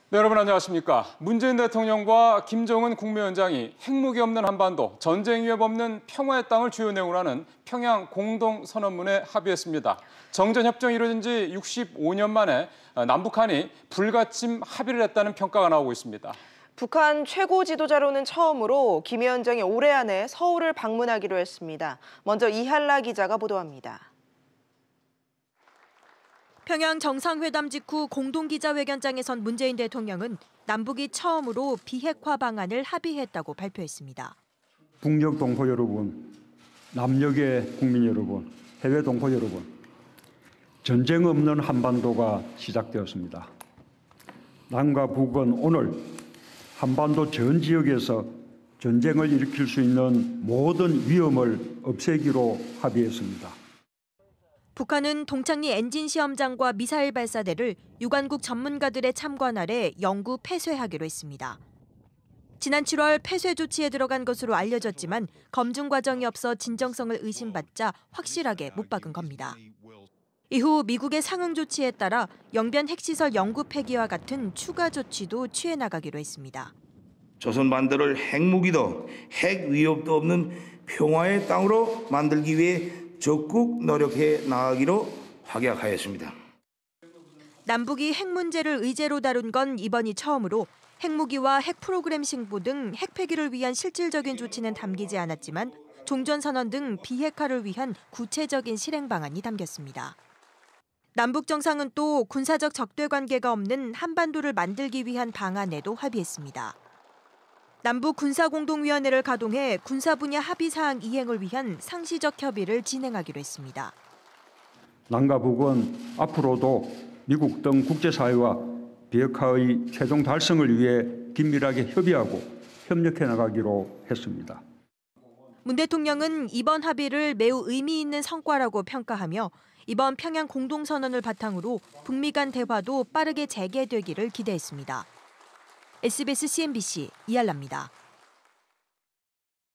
네, 여러분 안녕하십니까. 문재인 대통령과 김정은 국무위원장이 핵무기 없는 한반도, 전쟁 위협 없는 평화의 땅을 주요 내용으로 하는 평양 공동선언문에 합의했습니다. 정전협정이 이루어진 지 65년 만에 남북한이 불가침 합의를 했다는 평가가 나오고 있습니다. 북한 최고 지도자로는 처음으로 김 위원장이 올해 안에 서울을 방문하기로 했습니다. 먼저 이한라 기자가 보도합니다. 평양 정상회담 직후 공동기자회견장에선 문재인 대통령은 남북이 처음으로 비핵화 방안을 합의했다고 발표했습니다. 북녘 동포 여러분, 남녘의 국민 여러분, 해외 동포 여러분, 전쟁 없는 한반도가 시작되었습니다. 남과 북은 오늘 한반도 전 지역에서 전쟁을 일으킬 수 있는 모든 위험을 없애기로 합의했습니다. 북한은 동창리 엔진 시험장과 미사일 발사대를 유관국 전문가들의 참관 아래 영구 폐쇄하기로 했습니다. 지난 7월 폐쇄 조치에 들어간 것으로 알려졌지만 검증 과정이 없어 진정성을 의심받자 확실하게 못 박은 겁니다. 이후 미국의 상응 조치에 따라 영변 핵시설 영구 폐기와 같은 추가 조치도 취해 나가기로 했습니다. 조선 반도를 핵무기도 핵 위협도 없는 평화의 땅으로 만들기 위해 적극 노력해 나가기로 확약하였습니다. 남북이 핵 문제를 의제로 다룬 건 이번이 처음으로 핵무기와 핵 프로그램 신고 등 핵 폐기를 위한 실질적인 조치는 담기지 않았지만 종전선언 등 비핵화를 위한 구체적인 실행 방안이 담겼습니다. 남북 정상은 또 군사적 적대 관계가 없는 한반도를 만들기 위한 방안에도 합의했습니다. 남북 군사공동위원회를 가동해 군사 분야 합의 사항 이행을 위한 상시적 협의를 진행하기로 했습니다. 남과 북은 앞으로도 미국 등 국제사회와 비핵화의 최종 달성을 위해 긴밀하게 협의하고 협력해 나가기로 했습니다. 문 대통령은 이번 합의를 매우 의미 있는 성과라고 평가하며 이번 평양 공동선언을 바탕으로 북미 간 대화도 빠르게 재개되기를 기대했습니다. SBS CNBC 이한라입니다.